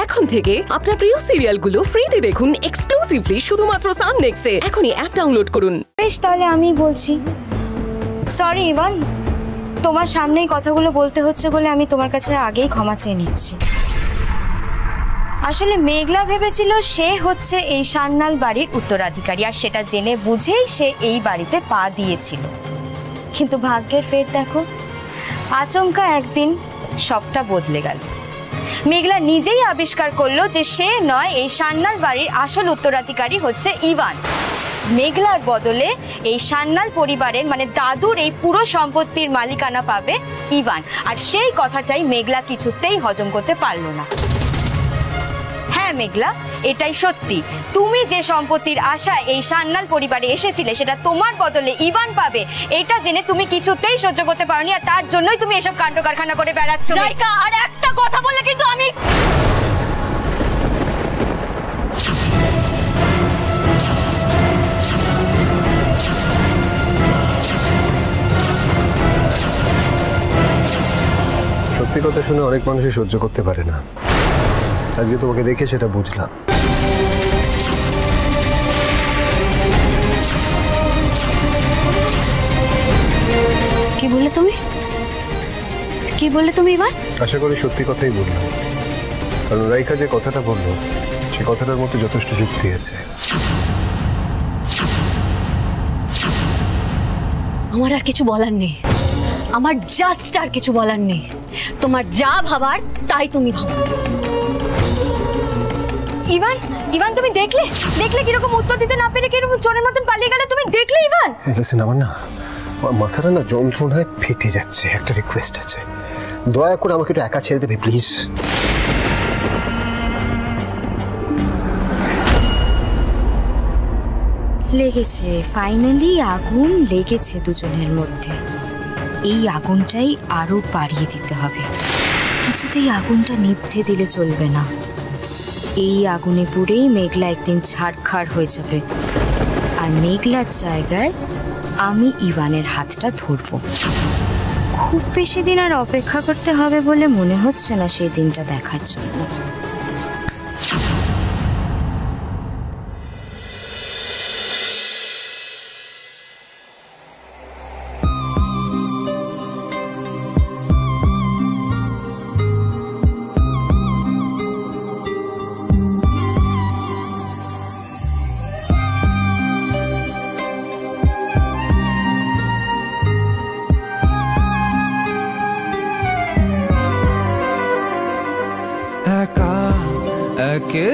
এখন থেকে আপনার প্রিয় সিরিয়ালগুলো ফ্রিতে দেখুন এক্সক্লুসিভলি শুধুমাত্র সান নেক্সটে। এখনই অ্যাপ ডাউনলোড করুন। বেশ, তাহলে আমি বলছি। সরি ইভান, তোমার সামনেই কথাগুলো বলতে হচ্ছে বলে আমি তোমার কাছে আগেই ক্ষমা চেয়ে নিচ্ছি। আসলে মেঘলা ভেবেছিল সে হচ্ছে এই সান্যাল বাড়ির উত্তরাধিকারী, আর সেটা জেনে বুঝেই সে এই বাড়িতে পা দিয়েছিল। কিন্তু ভাগ্যের ফের দেখো, আচমকা একদিন সবটা বদলে গেল। মেঘলা নিজেই আবিষ্কার করলো যে সে নয়, এই সান্যাল বাড়ির আসল উত্তরাধিকারী হচ্ছে ইভান। মেঘলার বদলে এই সান্যাল পরিবারের মানে দাদুর এই পুরো সম্পত্তির মালিকানা পাবে ইভান, আর সেই কথাটাই মেঘলা কিছুতেই হজম করতে পারলো না। হ্যাঁ মেঘলা, এটাই সত্যি। তুমি যে সম্পত্তির আশা এই সান্যাল পরিবারে এসেছিলে সেটা তোমার বদলে ইভান পাবে, এটা জেনে তুমি কিছুতেই সহ্য করতে পারোনি, আর তার জন্যই তুমি এসব কাণ্ড কারখানা করে বেড়াচ্ছ। রাইকা, আর একটা কথা বললে কিন্তু আমি সত্যি কথা শুনে অনেক মানুষই সহ্য করতে পারে না। আজকে তোমাকে দেখে সেটা বুঝলাম। কি বললে তুমি? কি বললে তুমি ইভান? আশা করি সত্যি কথাই বললাম, কারণ রাইকা যে কথাটা বললো সে কথাটার মধ্যে যথেষ্ট যুক্তি আছে। আমার আর কিছু বলার নেই, আমার জাস্ট আর কিছু বলার নেই। তোমার যা ভাবার তাই তুমি ভাবো। ইভান, ইভান তুমি দেখলে কিরকম উত্তর দিতে না পেরে কিরকম চোরের মতন পালিয়ে গেলে? তুমি দেখলে ইভান? লিসেন, আমার মাথাটা না যন্ত্রণায় ফেটে যাচ্ছে। একটা রিকোয়েস্ট আছে, দয়া করে আমাকে একটু একা ছেড়ে দেবে প্লিজ। লেগেছে, ফাইনালি আগুন লেগেছে দুজনের মধ্যে। এই আগুনটাই আরো বাড়িয়ে দিতে হবে, কিছুতেই আগুনটা নিভতে দিলে চলবে না। এই আগুনে পুড়েই মেঘলা একদিন ছাড়খাড় হয়ে যাবে, আর মেঘলার জায়গায় আমি ইভানের হাতটা ধরবো। খুব বেশি দিন আর অপেক্ষা করতে হবে বলে মনে হচ্ছে না সেই দিনটা দেখার জন্য। একা একে